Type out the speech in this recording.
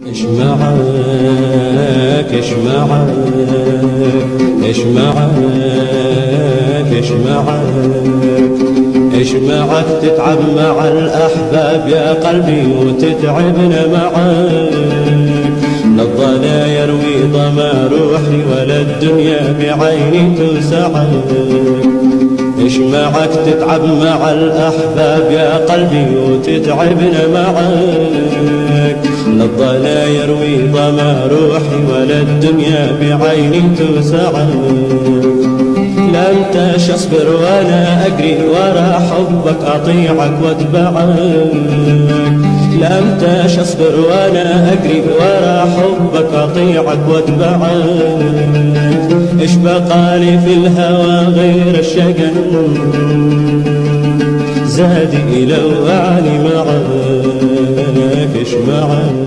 ايش معاك ايش معاك ايش معاك ايش معاك ايش معاك تتعب مع الأحباب يا قلبي وتتعبنا معاك. لا الضنا يروي ضما روحي ولا الدنيا بعيني تسعك. ايش معك تتعب مع الأحباب يا قلبي وتتعبنا معاك. لا الضنا يروي ضما روحي ولا الدنيا بعيني تسعك. لا انت اصبر وانا اجري ورا حبك اطيعك واتبعك. لا انت اصبر وانا اجري ورا حبك اطيعك واتبعك. ايش بقالي في الهوى غير الشجن زادي لو اعني معك. ايش معك